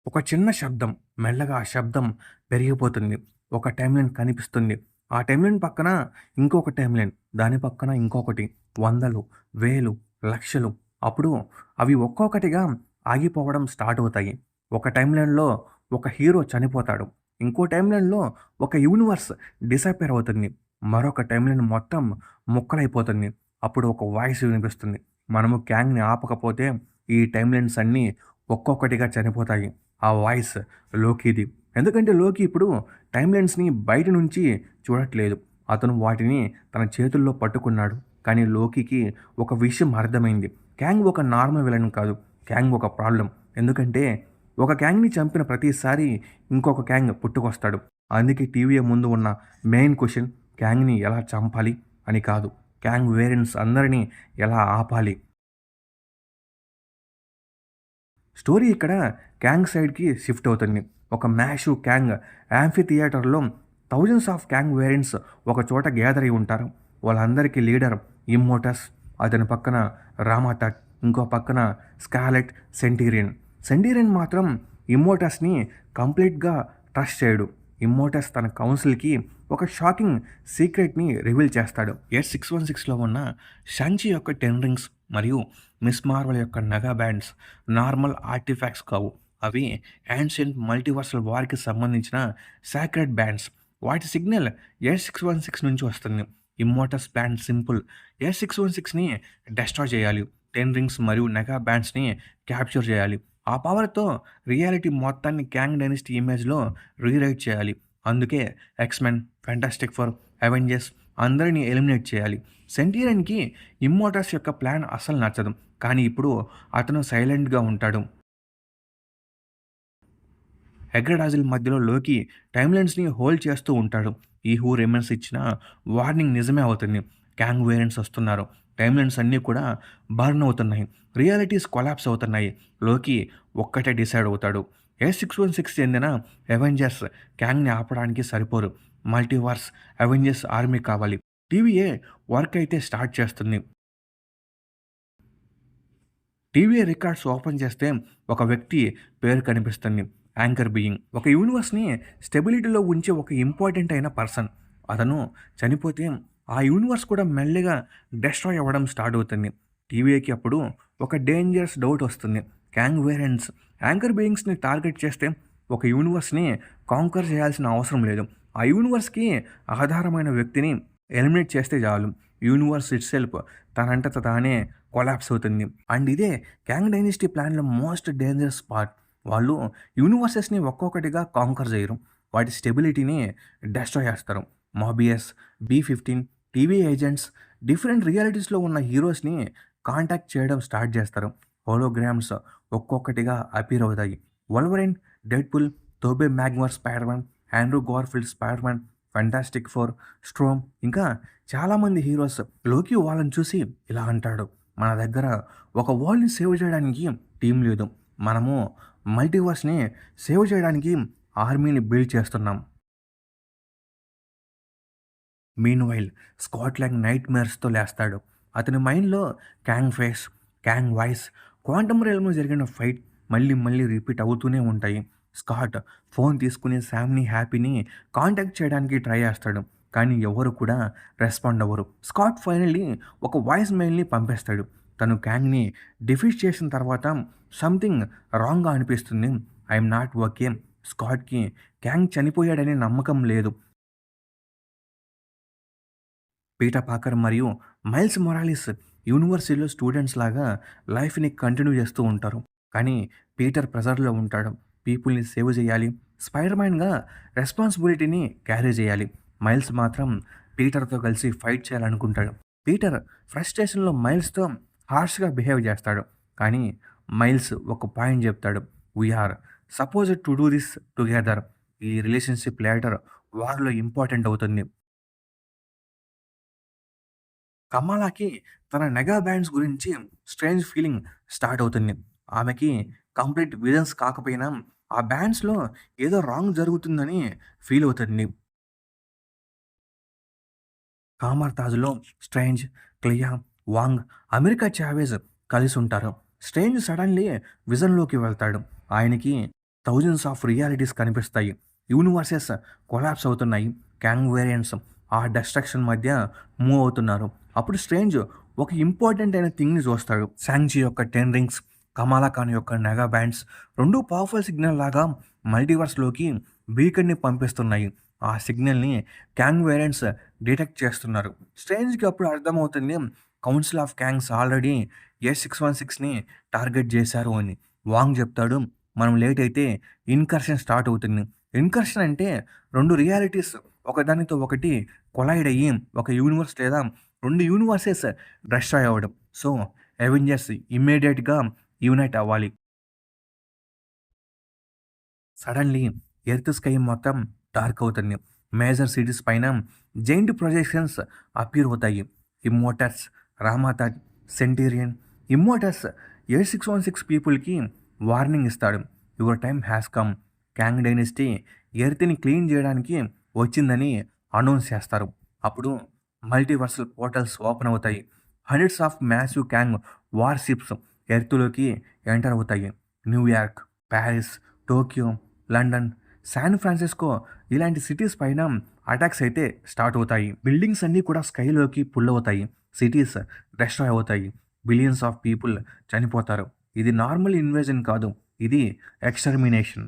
ఒక చిన్న శబ్దం, మెల్లగా ఆ శబ్దం పెరిగిపోతుంది. ఒక టైమ్‌లైన్ కనిపిస్తుంది. ఆ టైమ్‌లైన్ పక్కన ఇంకొక టైమ్‌లైన్, దాని పక్కన ఇంకొకటి. వందలు, వేలు, లక్షలు. అప్పుడు అవి ఒక్కొక్కటిగా ఆగిపోవడం స్టార్ట్ అవుతాయి. ఒక టైమ్‌లైన్‌లో ఒక హీరో చనిపోతాడు. ఇంకో టైమ్‌లైన్‌లో ఒక యూనివర్స్ డిసపియర్ అవుతుంది. మరొక టైమ్‌లైన్ మొత్తం ముక్కలైపోతుంది. అప్పుడు ఒక వాయిస్ వినిపిస్తుంది. మనము గ్యాంగ్‌ని ఆపకపోతే ఈ టైమ్‌లైన్స్ అన్నీ ఒక్కొక్కటిగా చనిపోతాయి. ఆ వాయిస్ లోకీది. ఎందుకంటే లోకి ఇప్పుడు టైమ్‌లైన్స్‌ని బయట నుంచి చూడట్లేదు. అతను వాటిని తన చేతుల్లో పట్టుకున్నాడు. కానీ లోకీకి ఒక విషయం అర్థమైంది. కాంగ్ ఒక నార్మల్ విలన్ కాదు. కాంగ్ ఒక ప్రాబ్లమ్. ఎందుకంటే ఒక గ్యాంగ్‌ని చంపిన ప్రతిసారి ఇంకొక గ్యాంగ్ పుట్టుకొస్తాడు. అందుకే టీవీ ముందు ఉన్న మెయిన్ క్వెషన్ గ్యాంగ్‌ని ఎలా చంపాలి అని కాదు. గ్యాంగ్ వేరియంట్స్ అందరిని ఎలా ఆపాలి? స్టోరీ ఇక్కడ క్యాంగ్ సైడ్‌కి షిఫ్ట్ అవుతుంది. ఒక మ్యాసివ్ క్యాంగ్ యాంఫీ థియేటర్‌లో థౌసండ్స్ ఆఫ్ క్యాంగ్ వేరియంట్స్ ఒక చోట గ్యాదర్ అయ్యి ఉంటారు. వాళ్ళందరికీ లీడర్ ఇమ్మోటస్, అతని పక్కన రామాటట్, ఇంకో పక్కన స్కార్లెట్, సెంటీరియన్. సెంటీరియన్ మాత్రం ఇమ్మోటస్‌ని కంప్లీట్‌గా ట్రస్ట్ చేయడు. ఇమ్మోటస్ తన కౌన్సిల్‌కి ఒక షాకింగ్ సీక్రెట్‌ని రివీల్ చేస్తాడు. ఎస్-616లో ఉన్న షాంచి యొక్క 10 రింగ్స్ మరియు మిస్ మార్వెల్ యొక్క మెగా బ్యాండ్స్ నార్మల్ ఆర్టిఫాక్ట్స్ కావు. అవి యాన్షియంట్ మల్టీవర్సల్ వార్‌కి సంబంధించిన సాక్రెడ్ బ్యాండ్స్. వాటి సిగ్నల్ ఎస్-616 నుంచి వస్తుంది. ఇమ్మోర్టస్ ప్లాన్ సింపుల్. ఎస్-616ని డెస్ట్రాయ్ చేయాలి. 10 రింగ్స్ మరియు మెగా బ్యాండ్స్‌ని క్యాప్చర్ చేయాలి. ఆ పవర్‌తో రియాలిటీ మొత్తాన్ని క్యాంగ్ డైనస్టీ ఇమేజ్‌లో రీరైట్ చేయాలి. అందుకే ఎక్స్‌మెన్, ఫాంటాస్టిక్ ఫోర్, అవెంజర్స్ అందరిని ఎలిమినేట్ చేయాలి. సెంటీరియన్‌కి ఇమ్మోర్టస్ యొక్క ప్లాన్ అస్సలు నచ్చదు. కానీ ఇప్పుడు అతను సైలెంట్‌గా ఉంటాడు. హెగ్రడాజిల్ మధ్యలో లోకి టైమ్‌లైన్స్‌ని హోల్డ్ చేస్తూ ఉంటాడు. ఈ హూ రిమైన్స్ ఇచ్చిన వార్నింగ్ నిజమే అవుతుంది. క్యాంగ్ వేరియంట్స్ వస్తున్నారు. టైమ్‌లైన్స్ అన్నీ కూడా బర్న్ అవుతున్నాయి. రియాలిటీస్ కొలాప్స్ అవుతున్నాయి. లోకి ఒక్కటే డిసైడ్ అవుతాడు. ఎస్-616 చెందిన అవెంజర్స్ క్యాంగ్‌ని ఆపడానికి సరిపోరు. మల్టీవర్స్ అవెంజర్స్ ఆర్మీ కావాలి. టీవీఏ వర్క్ అయితే స్టార్ట్ చేస్తుంది. టీవీఏ రికార్డ్స్ ఓపెన్ చేస్తే ఒక వ్యక్తి పేరు కనిపిస్తుంది. Anchor being. ఒక యూనివర్స్‌ని స్టెబిలిటీలో ఉంచే ఒక ఇంపార్టెంట్ అయిన పర్సన్. అతను చనిపోతే ఆ యూనివర్స్ కూడా మెల్లిగా డెస్ట్రాయ్ అవ్వడం స్టార్ట్ అవుతుంది. టీవీఏకి అప్పుడు ఒక డేంజరస్ డౌట్ వస్తుంది. క్యాంగ్ వేరియంట్స్ యాంకర్ బీయింగ్స్‌ని టార్గెట్ చేస్తే ఒక యూనివర్స్‌ని కాంకర్ చేయాల్సిన అవసరం లేదు. ఆ యూనివర్స్‌కి ఆధారమైన వ్యక్తిని ఎలిమినేట్ చేస్తే చాలు. యూనివర్స్ ఇట్‌సెల్ఫ్ తనంతట తానే కొలాప్స్ అవుతుంది. అండ్ ఇదే క్యాంగ్ డైనస్టీ ప్లాన్‌లో మోస్ట్ డేంజరస్ పార్ట్. వాళ్ళు యూనివర్సెస్‌ని ఒక్కొక్కటిగా కాంకర్ చేయరు. వాటి స్టెబిలిటీని డెస్ట్రాయ్ చేస్తారు. మాబియస్, బి-15, టీవీ ఏజెంట్స్ డిఫరెంట్ రియాలిటీస్‌లో ఉన్న హీరోస్‌ని కాంటాక్ట్ చేయడం స్టార్ట్ చేస్తారు. హోలోగ్రామ్స్ ఒక్కొక్కటిగా అపియర్ అవుతాయి. Wolverine, Deadpool, Tobey Maguire Spider Man, Andrew Garfield Spider Man, Fantastic Four, Storm ఇంకా చాలామంది హీరోస్. లోకి వాళ్ళని చూసి ఇలా అంటాడు. మన దగ్గర ఒక వరల్డ్‌ని సేవ్ చేయడానికి టీం లేదు. మనము మల్టీవర్స్‌ని సేవ్ చేయడానికి ఆర్మీని బిల్డ్ చేస్తున్నాం. మీన్‌వైల్ స్కాట్లాండ్ నైట్‌మేర్స్‌తో లేస్తాడు. అతని మైండ్‌లో Kang face, Kang voice, quantum రియల్మ్‌లో జరిగిన ఫైట్ మళ్ళీ మళ్ళీ రిపీట్ అవుతూనే ఉంటాయి. స్కాట్ ఫోన్ తీసుకుని శామ్‌ని, హ్యాపీని కాంటాక్ట్ చేయడానికి ట్రై చేస్తాడు. కానీ ఎవరు కూడా రెస్పాండ్ అవ్వరు. స్కాట్ ఫైనల్లీ ఒక వాయిస్ మెయిల్‌ని పంపేస్తాడు. తను క్యాంగ్‌ని డిఫీట్ చేసిన తర్వాత సంథింగ్ రాంగ్‌గా అనిపిస్తుంది. I'm not okay. స్కాట్‌కి క్యాంగ్ చనిపోయాడనే నమ్మకం లేదు. పీటర్ పాకర్ మరియు మైల్స్ మొరాలిస్ యూనివర్సిటీలో స్టూడెంట్స్ లాగా లైఫ్‌ని కంటిన్యూ చేస్తూ ఉంటారు. కానీ పీటర్ ప్రెజర్‌లో ఉంటాడు. పీపుల్‌ని సేవ్ చేయాలి. స్పైడర్ మ్యాన్‌గా రెస్పాన్సిబిలిటీని క్యారీ చేయాలి. మైల్స్ మాత్రం పీటర్‌తో కలిసి ఫైట్ చేయాలనుకుంటాడు. పీటర్ ఫ్రస్ట్రేషన్‌లో మైల్స్‌తో హార్ష్‌గా బిహేవ్ చేస్తాడు. కానీ మైల్స్ ఒక పాయింట్ చెప్తాడు. We are supposed to do this together. ఈ రిలేషన్‌షిప్ లేటర్ వార్‌లో ఇంపార్టెంట్ అవుతుంది. కమలాకి తన నెగా బ్యాండ్స్ గురించి స్ట్రేంజ్ ఫీలింగ్ స్టార్ట్ అవుతుంది. ఆమెకి కంప్లీట్ విజన్స్ కాకపోయినా ఆ బ్యాండ్స్‌లో ఏదో రాంగ్ జరుగుతుందని ఫీల్ అవుతుంది. కామర్ తాజ్‌లో స్ట్రేంజ్, క్లియా, వాంగ్, అమెరికా చావేజ్ కలిసుంటారు. స్ట్రేంజ్ సడన్‌లీ విజన్‌లోకి వెళ్తాడు. ఆయనకి థౌజండ్స్ ఆఫ్ రియాలిటీస్ కనిపిస్తాయి. యూనివర్సెస్ కొలాప్స్ అవుతున్నాయి. క్యాంగ్ వేరియంట్స్ ఆ డిస్ట్రక్షన్ మధ్య మూవ్ అవుతున్నారు. అప్పుడు స్ట్రేంజ్ ఒక ఇంపార్టెంట్ అయిన థింగ్‌ని చూస్తాడు. సాంగ్‌చి యొక్క 10 రింగ్స్, కమాలా ఖాన్ యొక్క నెగా బ్యాండ్స్ 2 పవర్‌ఫుల్ సిగ్నల్ లాగా మల్టీవర్స్‌లోకి బీకన్‌ని పంపిస్తున్నాయి. ఆ సిగ్నల్‌ని క్యాంగ్ వేరియంట్స్ డిటెక్ట్ చేస్తున్నారు. స్ట్రేంజ్‌కి అప్పుడు అర్థమవుతుంది కౌన్సిల్ ఆఫ్ క్యాంగ్స్ ఆల్రెడీ ఏ616ని టార్గెట్ చేశారు అని. వాంగ్ చెప్తాడు, మనం లేట్ అయితే ఇన్కర్షన్ స్టార్ట్ అవుతుంది. ఇన్కర్షన్ అంటే 2 రియాలిటీస్ ఒకదానితో ఒకటి కొలైడ్ అయ్యి ఒక యూనివర్స్ లేదా 2 యూనివర్సెస్ డిస్ట్రాయ్ అవ్వడం. సో, అవెంజర్స్ ఇమ్మీడియేట్‌గా యూనైట్ అవ్వాలి. సడన్‌లీ ఎర్త్ స్కై మొత్తం డార్క్ అవుతుంది. మేజర్ సిటీస్ పైన జెయింట్ ప్రొజెక్షన్స్ అపియర్ అవుతాయి. Immortals, Rama Tut, Centurion. ఇమ్మోర్టల్స్ ఏ616 పీపుల్‌కి వార్నింగ్ ఇస్తాడు. Your time has come. Kang dynasty ఎర్త్‌ని క్లీన్ చేయడానికి వచ్చిందని అనౌన్స్ చేస్తారు. అప్పుడు మల్టీవర్సల్ పోర్టల్స్ ఓపెన్ అవుతాయి. Hundreds of massive Kang war ships ఎర్త్‌లోకి ఎంటర్ అవుతాయి. New York, Paris, Tokyo, London, San Francisco ఇలాంటి సిటీస్ పైన అటాక్స్ అయితే స్టార్ట్ అవుతాయి. బిల్డింగ్స్ అన్నీ కూడా స్కైలోకి పుల్ అవుతాయి. సిటీస్ డిస్ట్రాయ్ అవుతాయి. బిలియన్స్ ఆఫ్ పీపుల్ చనిపోతారు. ఇది నార్మల్ ఇన్వేజన్ కాదు. ఇది ఎక్స్టర్మినేషన్.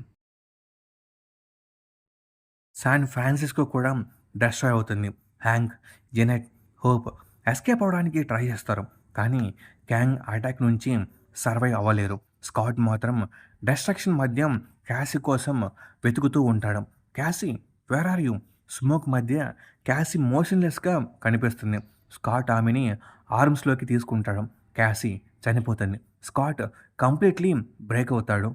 శాన్ ఫ్రాన్సిస్కో కూడా డిస్ట్రాయ్ అవుతుంది. హ్యాంక్, జెనెట్, హోప్ ఎస్కేప్ అవ్వడానికి ట్రై చేస్తారు. కానీ గ్యాంగ్ అటాక్ నుంచి సర్వైవ్ అవ్వలేరు. స్కాట్ మాత్రం డిస్ట్రక్షన్ మధ్య క్యాసీ కోసం వెతుకుతూ ఉంటాడు. క్యాసీ, వేర్ ఆర్ యూ? స్మోక్ మధ్య క్యాసీ మోషన్లెస్గా కనిపిస్తుంది. స్కాట్ ఆమెని ఆర్మ్స్లోకి తీసుకుంటాడు. క్యాసీ చనిపోతుంది. స్కాట్ కంప్లీట్లీ బ్రేక్ అవుతాడు.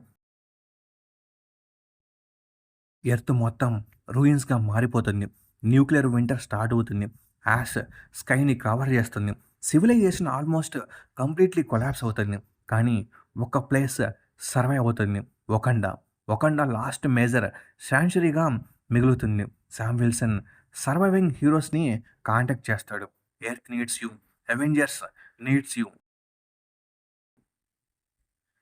ఎర్త్ మొత్తం రూయిన్స్‌గా మారిపోతుంది. న్యూక్లియర్ వింటర్ స్టార్ట్ అవుతుంది. యాష్ స్కైని కవర్ చేస్తుంది. సివిలైజేషన్ ఆల్మోస్ట్ కంప్లీట్‌లీ కొలాప్స్ అవుతుంది. కానీ ఒక ప్లేస్ సర్వైవ్ అవుతుంది. వకండా. వకండా లాస్ట్ మేజర్ శాంచురీగా మిగులుతుంది. శామ్ విల్సన్ సర్వైవింగ్ హీరోస్‌ని కాంటాక్ట్ చేస్తాడు. Earth needs you. Avengers needs you.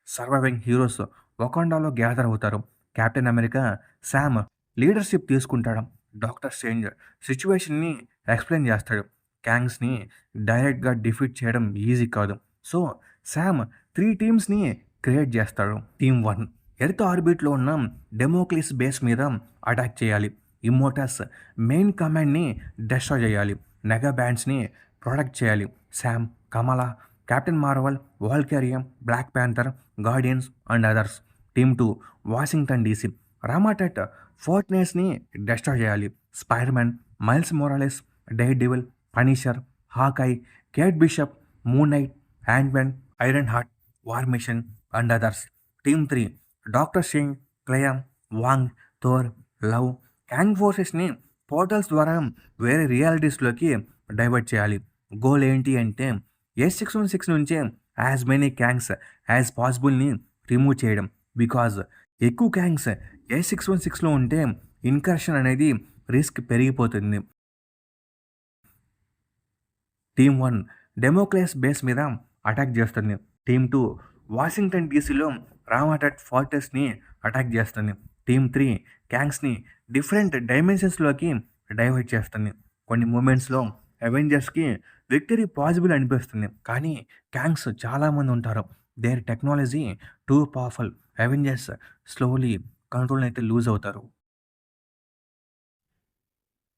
Surviving heroes వకాండాలో గ్యాదర్ అవుతారు. కెప్టెన్ అమెరికా శామ్ లీడర్షిప్ తీసుకుంటాడు. డాక్టర్ స్ట్రేంజ్ సిచ్యువేషన్‌ని ఎక్స్‌ప్లెయిన్ చేస్తాడు. క్యాంగ్స్‌ని డైరెక్ట్‌గా డిఫీట్ చేయడం ఈజీ కాదు. సో, శామ్ 3 టీమ్స్‌ని క్రియేట్ చేస్తాడు. టీమ్ 1 ఎర్త్ ఆర్బిట్‌లో ఉన్న డెమోక్లిస్ బేస్ మీద అటాక్ చేయాలి. ఇమ్మోర్టల్స్ మెయిన్ కమాండ్‌ని డెస్ట్రాయ్ చేయాలి. నెగా బ్యాండ్స్‌ని ప్రొటెక్ట్ చేయాలి. Sam, Kamala, captain Marvel, Valkyrie, black Panther, guardians and others. Team 2 Washington DC Rama Tut ఫోర్ట్‌నేస్‌ని డెస్ట్రాయ్ చేయాలి. Spider Man, Miles Morales, Daredevil, Punisher, Hawkeye, Kate Bishop, Moon Knight, Ant Man, Ironheart, War Machine and others. Team 3 doctor Strange, Clea, Wong, Thor, love. Kang ఫోర్సెస్‌ని portals ద్వారా వేరే రియాలిటీస్‌లోకి divert చేయాలి. Goal ఏంటి అంటే ఏ616 నుంచే as many Kangs as పాసిబుల్‌ని remove చేయడం. బికాజ్ ఎక్కువ క్యాంగ్స్ ఏ616లో ఉంటే ఇన్కర్షన్ అనేది రిస్క్ పెరిగిపోతుంది. టీమ్ 1 డెమోక్లెస్ బేస్ మీద అటాక్ చేస్తుంది. టీమ్ 2 వాషింగ్టన్ డీసీలో రామాటట్ ఫోర్ట్రెస్‌ని అటాక్ చేస్తుంది. టీమ్ 3 క్యాంగ్స్‌ని డిఫరెంట్ డైమెన్షన్స్‌లోకి డైవర్ట్ చేస్తుంది. కొన్ని మూమెంట్స్‌లో అవెంజర్స్‌కి విక్టరీ పాసిబుల్ అనిపిస్తుంది. కానీ క్యాంగ్స్ చాలామంది ఉంటారు. Their technology too powerful. Avengers slowly కంట్రోల్‌ని అయితే లూజ్ అవుతారు.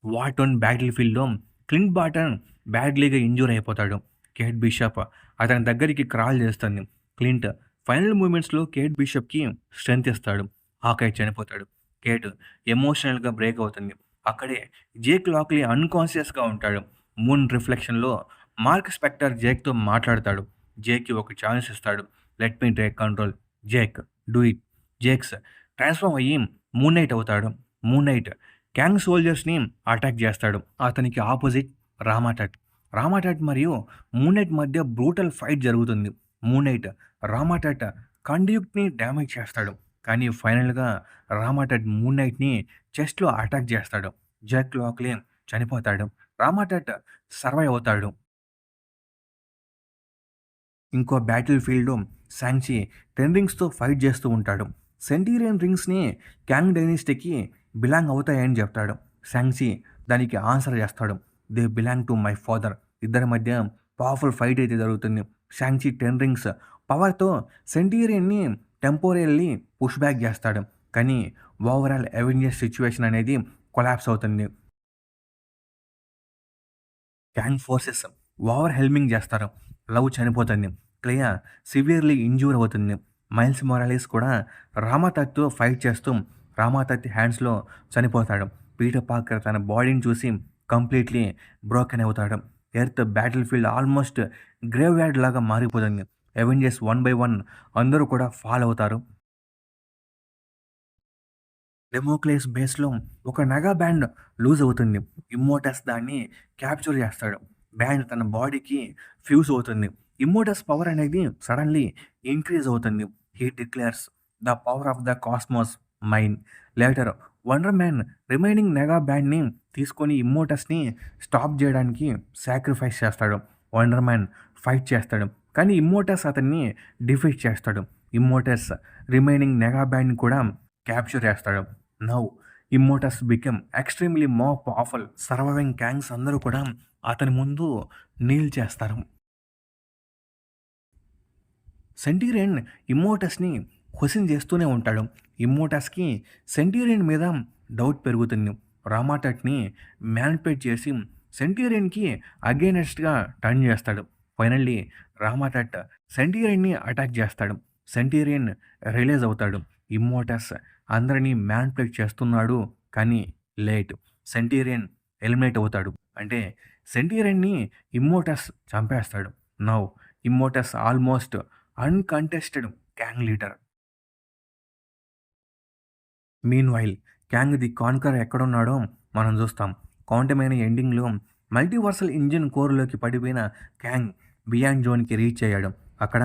వార్ 1 బ్యాటిల్ ఫీల్డ్‌లో క్లింట్ బార్టన్ బ్యాడ్లీగా ఇంజ్యూర్ అయిపోతాడు. కేట్ బిషప్ అతని దగ్గరికి క్రాల్ చేస్తుంది. క్లింట్ ఫైనల్ మూమెంట్స్‌లో కేట్ బిషప్‌కి స్ట్రెంత్ ఇస్తాడు. హాకై చనిపోతాడు. కేట్ ఎమోషనల్‌గా బ్రేక్ అవుతుంది. అక్కడే జేక్ లాక్లీ అన్‌కాన్షియస్‌గా ఉంటాడు. మూన్ రిఫ్లెక్షన్‌లో మార్క్ స్పెక్టర్ జేక్‌తో మాట్లాడతాడు. జేక్‌కి ఒక ఛాన్స్ ఇస్తాడు. Let me take control. Jake do it. Jakes transform అయ్యి మూన్ నైట్ అవుతాడు. మూన్ నైట్ క్యాంగ్ సోల్జర్స్‌ని అటాక్ చేస్తాడు. అతనికి ఆపోజిట్ రామాటట్. రామాటట్ మరియు మూనైట్ మధ్య బ్రూటల్ ఫైట్ జరుగుతుంది. మూనైట్ రామాటట్ కండ్యూక్‌ని డ్యామేజ్ చేస్తాడు. కానీ ఫైనల్‌గా రామాటట్ మూనైట్‌ని చెస్ట్‌లో అటాక్ చేస్తాడు. జాక్ లాక్లీ చనిపోతాడు. రామాటట్ సర్వైవ్ అవుతాడు. ఇంకో బ్యాటిల్ ఫీల్డ్‌లో సాంగ్‌చి 10 రింగ్స్‌తో ఫైట్ చేస్తూ ఉంటాడు. సెంటీరియన్ రింగ్స్‌ని క్యాంగ్ డైనెస్టీకి బిలాంగ్ అవుతాయని చెప్తాడు. షాంగ్‌చి దానికి ఆన్సర్ చేస్తాడు. They belong to my father. ఇద్దరి మధ్య పవర్‌ఫుల్ ఫైట్ అయితే జరుగుతుంది. షాంగ్‌చి 10 రింగ్స్ పవర్‌తో సెంటీరియన్‌ని టెంపోరల్లీ పుష్ బ్యాక్ చేస్తాడు. కానీ ఓవరాల్ అవెంజర్స్ సిట్యుయేషన్ అనేది కొలాప్స్ అవుతుంది. గ్యాంగ్ ఫోర్సెస్ ఓవర్ హెల్మింగ్ చేస్తారు. లవ్ చనిపోతుంది. క్లియా సివియర్లీ ఇంజ్యూర్ అవుతుంది. మైల్స్ మొరాలిస్ కూడా రామాతత్తో ఫైట్ చేస్తూ రామాతత్ హ్యాండ్స్‌లో చనిపోతాడు. పీటర్ పార్కర్ తన బాడీని చూసి కంప్లీట్‌లీ బ్రోకెన్ అవుతాడు. Earth battle field almost grave yard లాగా మారిపోతుంది. అవెంజర్స్ వన్ బై వన్ అందరూ కూడా ఫాల్ అవుతారు. డెమోక్లేస్ బేస్‌లో ఒక మెగా బ్యాండ్ లూజ్ అవుతుంది. ఇమ్మోర్టస్ దాన్ని క్యాప్చర్ చేస్తాడు. బ్యాండ్ తన బాడీకి ఫ్యూజ్ అవుతుంది. ఇమ్మోర్టస్ పవర్ అనేది సడన్‌లీ ఇంక్రీజ్ అవుతుంది. He declares the power of the cosmos mine. Later Wonder Man remaining Mega బ్యాండ్‌ని తీసుకొని ఇమ్మోర్టస్‌ని స్టాప్ చేయడానికి సాక్రిఫైస్ చేస్తాడు. వండర్ మ్యాన్ ఫైట్ చేస్తాడు. కానీ ఇమ్మోర్టస్ అతన్ని డిఫీట్ చేస్తాడు. ఇమ్మోర్టస్ రిమైనింగ్ మెగా బ్యాండ్‌ని కూడా క్యాప్చర్ చేస్తాడు. Now Immortus become extremely more powerful. Surviving Kangs అందరూ కూడా అతని ముందు నీల్ చేస్తారు. సెంటీరియన్ ఇమ్మోర్టస్‌ని క్వెషన్ చేస్తూనే ఉంటాడు. ఇమ్మోర్టస్‌కి సెంటీరియన్ మీద డౌట్ పెరుగుతుంది. రామాటట్‌ని మ్యానిపులేట్ చేసి సెంటీరియన్‌కి అగైనెస్ట్‌గా టర్న్ చేస్తాడు. ఫైనల్లీ రామాటట్ సెంటీరియన్‌ని అటాక్ చేస్తాడు. సెంటీరియన్ రియలైజ్ అవుతాడు. ఇమ్మోర్టస్ అందరినీ మ్యానిపులేట్ చేస్తున్నాడు. కానీ లేట్. సెంటీరియన్ ఎలిమినేట్ అవుతాడు. అంటే సెంటీరియన్‌ని ఇమ్మోర్టస్ చంపేస్తాడు. Now Immortus almost uncontested Kang leader. Meanwhile Kang the Conqueror ఎక్కడున్నాడో మనం చూస్తాం. కౌంటమైన ఎండింగ్‌లో మల్టీవర్సల్ ఇంజిన్ కోర్‌లోకి పడిపోయిన క్యాంగ్ బియాండ్ జోన్‌కి రీచ్ అయ్యాడు. అక్కడ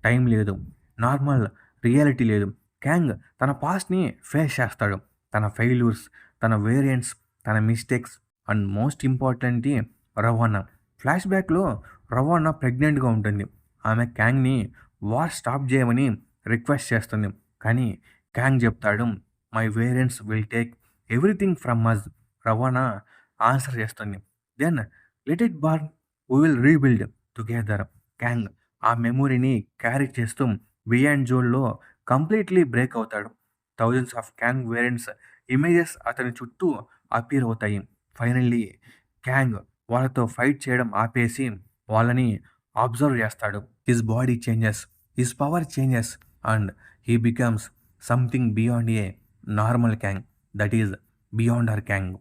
టైం లేదు. నార్మల్ రియాలిటీ లేదు. క్యాంగ్ తన పాస్ట్‌ని ఫేస్ చేస్తాడు. తన ఫెయిల్యూర్స్, తన వేరియంట్స్, తన మిస్టేక్స్ అండ్ మోస్ట్ ఇంపార్టెంట్‌ది రవానా. ఫ్లాష్‌బ్యాక్‌లో రవానా ప్రెగ్నెంట్‌గా ఉంటుంది. ఆమె క్యాంగ్‌ని వార్ స్టాప్ చేయమని రిక్వెస్ట్ చేస్తుంది. కానీ క్యాంగ్ చెప్తాడు, my variants will take everything from us. Ravonna answer చేస్తుంది. Then let it burn, we will rebuild together. Kang ఆ మెమొరీని క్యారీ చేస్తూ బియాండ్ జోన్‌లో కంప్లీట్‌లీ బ్రేక్ అవుతాడు. Thousands of Kang variants images అతని చుట్టూ అపియర్ అవుతాయి. ఫైనల్లీ క్యాంగ్ వాళ్ళతో ఫైట్ చేయడం ఆపేసి వాళ్ళని అబ్జర్వ్ చేస్తాడు. His body changes, his power changes and he becomes something beyond a normal Kang. That is Beyonder Kang.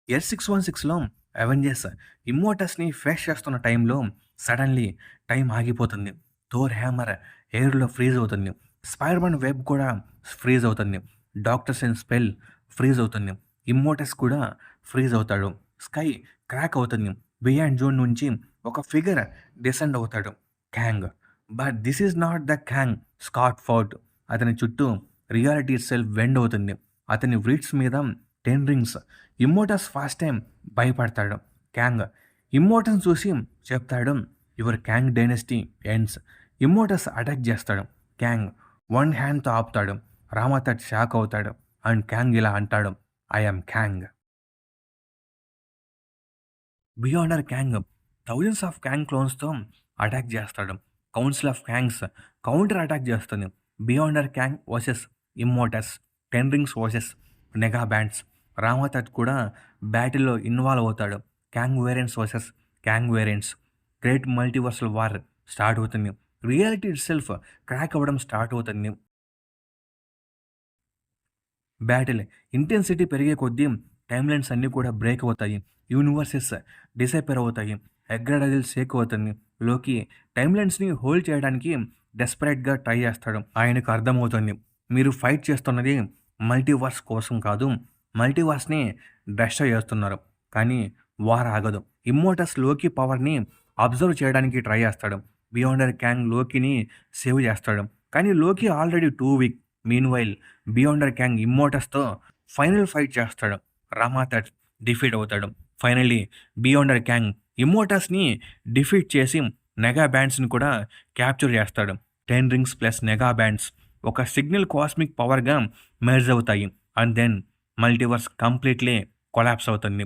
S616లో అవెంజర్స్ ఇమ్మోర్టస్‌ని ఫేస్ చేస్తున్న టైంలో సడన్‌లీ టైం ఆగిపోతుంది. థోర్ హ్యామర్ ఎయిర్‌లో ఫ్రీజ్ అవుతుంది. స్పైడర్ మ్యాన్ వెబ్ కూడా ఫ్రీజ్ అవుతుంది. డాక్టర్ స్ట్రేంజ్ స్పెల్ ఫ్రీజ్ అవుతుంది. ఇమ్మోర్టస్ కూడా ఫ్రీజ్ అవుతాడు. స్కై క్రాక్ అవుతుంది. బియాండ్ జోన్ నుంచి ఒక ఫిగర్ డిసెండ్ అవుతాడు. Kang. But this is not the Kang Scott Ford. అతని చుట్టూ రియాలిటీ ఇట్సెల్ఫ్ బెండ్ అవుతుంది. అతని వ్రిట్స్ మీద 10 రింగ్స్. ఇమ్మోర్టస్ ఫస్ట్ టైం భయపడతాడు. క్యాంగ్ ఇమ్మోర్టస్‌ని చూసి చెప్తాడు, your Kang dynasty ends. Immortus attack చేస్తాడు. క్యాంగ్ వన్ హ్యాండ్‌తో ఆపుతాడు. రామాతట్ షాక్ అవుతాడు. అండ్ క్యాంగ్ ఇలా అంటాడు, I am Kang. Beyonder Kang thousands of Kang క్లోన్స్‌తో అటాక్ చేస్తాడు. Council of Kangs counter attack చేస్తుంది. Beyonder Kang versus Immortus. 10 rings versus Nega bands. Rama Tut కూడా బ్యాటిల్‌లో ఇన్వాల్వ్ అవుతాడు. Kang variants versus Kang variants. Great multiversal war start అవుతుంది. Reality itself crack అవ్వడం start అవుతుంది. Battle intensity పెరిగే కొద్దీ టైమ్‌లైన్స్ అన్నీ కూడా బ్రేక్ అవుతాయి. యూనివర్సెస్ డిసపియర్ అవుతాయి. ఎగ్రాడజిల్ షేక్ అవుతుంది. లోకి టైమ్‌లైన్స్‌ని హోల్డ్ చేయడానికి డెస్పరేట్‌గా ట్రై చేస్తాడు. ఆయనకు అర్థమవుతుంది, మీరు ఫైట్ చేస్తున్నది మల్టీవర్స్ కోసం కాదు, మల్టీవర్స్‌ని డెస్ట్రాయ్ చేస్తున్నారు. కానీ వార్ ఆగదు. ఇమ్మోర్టస్ లోకి పవర్‌ని అబ్జర్వ్ చేయడానికి ట్రై చేస్తాడు. బియాండర్ క్యాంగ్ లోకిని సేవ్ చేస్తాడు. కానీ లోకి already too weak. Meanwhile Beyonder Kang ఇమ్మోర్టస్‌తో ఫైనల్ ఫైట్ చేస్తాడు. రామాతట్ డిఫీట్ అవుతాడు. ఫైనల్లీ బియాండర్ క్యాంగ్ ఇమ్మోర్టస్‌ని డిఫీట్ చేసి నెగా బ్యాండ్స్‌ని కూడా క్యాప్చర్ చేస్తాడు. 10 రింగ్స్ ప్లస్ నెగా బ్యాండ్స్ ఒక సిగ్నల్ కాస్మిక్ పవర్‌గా మెర్జ్ అవుతాయి. And then multiverse completely collapse అవుతుంది.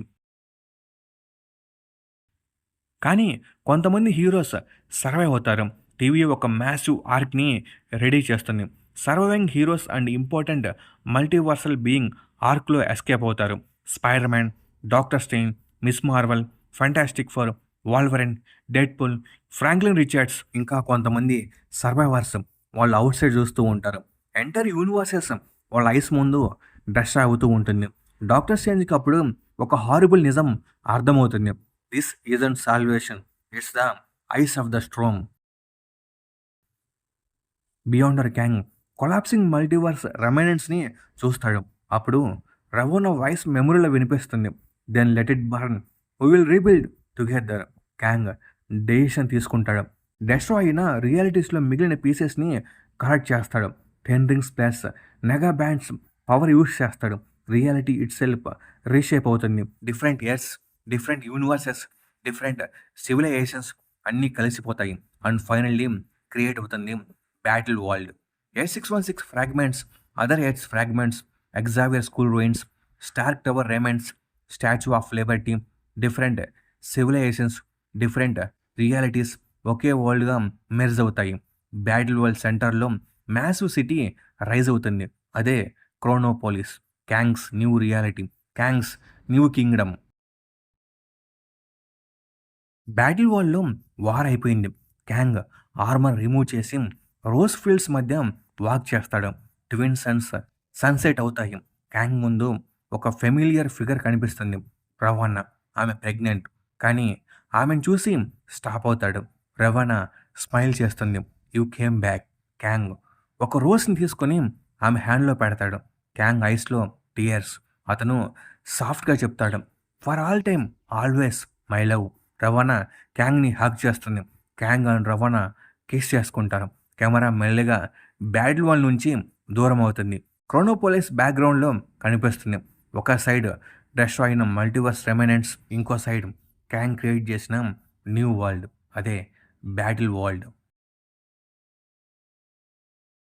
కానీ కొంతమంది హీరోస్ సర్వైవ్ అవుతారు. టీవీ ఒక మ్యాసివ్ ఆర్క్‌ని రెడీ చేస్తుంది. Surviving heroes and important multiversal being ఆర్క్‌లో ఎస్కేప్ అవుతారు. Spider Man, doctor Strange, miss Marvel, fantastic four, Wolverine, Deadpool, Franklin Richards ఇంకా కొంతమంది సర్వైవర్స్ వాళ్ళు ఔట్ సైడ్ చూస్తూ ఉంటారు. ఎంటైర్ యూనివర్సెస్ వాళ్ళ ఐస్ ముందు డస్ట్రాయ్ అవుతూ ఉంటుంది. డాక్టర్ స్ట్రేంజ్‌కి అప్పుడు ఒక హారిబుల్ నిజం అర్థమవుతుంది. This isn't salvation. It's the eyes of the storm. Beyonder Kang collapsing multiverse రెమైనెంట్స్ని చూస్తాడు. అప్పుడు రవోనా వాయిస్ మెమరీలో వినిపిస్తుంది. Then let it burn. We will rebuild together. Kang decision తీసుకుంటాడు. డెస్ట్రాయ్ అయిన రియాలిటీస్లో మిగిలిన పీసెస్ని కరెక్ట్ చేస్తాడు. 10 rings plus Nega bands power use చేస్తాడు. రియాలిటీ ఇట్ సెల్ఫ్ రీషేప్ అవుతుంది. Different earths, different universes, different civilisations అన్నీ కలిసిపోతాయి. అండ్ ఫైనల్లీ క్రియేట్ అవుతుంది battle world. A616 fragments, other earths fragments, Xavier school ruins, Stark Tower remnants, Statue of Liberty, different civilisations, different realities ఒకే వరల్డ్గా merge అవుతాయి. Battle world సెంటర్లో massive city rise అవుతుంది. అదే Chronopolis. Kang's new reality, Kang's new kingdom. Battle వాల్‌లో war అయిపోయింది. Kang armour remove చేసి rose fields మధ్య వాక్ చేస్తాడు. ట్విన్ సన్స్ సన్‌సెట్ అవుతాయి. క్యాంగ్ ముందు ఒక ఫెమిలియర్ ఫిగర్ కనిపిస్తుంది. రవానా. ఆమె ప్రెగ్నెంట్. కానీ ఆమెను చూసి స్టాప్ అవుతాడు. రవానా స్మైల్ చేస్తుంది. You came back. క్యాంగ్ ఒక రోజ్‌ని తీసుకొని ఆమె హ్యాండ్‌లో పెడతాడు. క్యాంగ్ ఐస్‌లో టియర్స్. అతను సాఫ్ట్‌గా చెప్తాడు. For all time always my love. Ravonna క్యాంగ్‌ని హగ్ చేస్తుంది. క్యాంగ్ అండ్ రవానా కిస్ చేసుకుంటారు. కెమెరా మెల్లిగా బ్యాటిల్ వాల్ నుంచి దూరం అవుతుంది. క్రోనోపోలిస్ బ్యాక్‌గ్రౌండ్‌లో కనిపిస్తుంది. ఒక సైడ్ డెస్ట్రాయ్ అయిన మల్టీవర్స్ రెమినెంట్స్, ఇంకో సైడ్ క్యాంగ్ క్రియేట్ చేసిన న్యూ వరల్డ్. అదే బ్యాటిల్ వరల్డ్.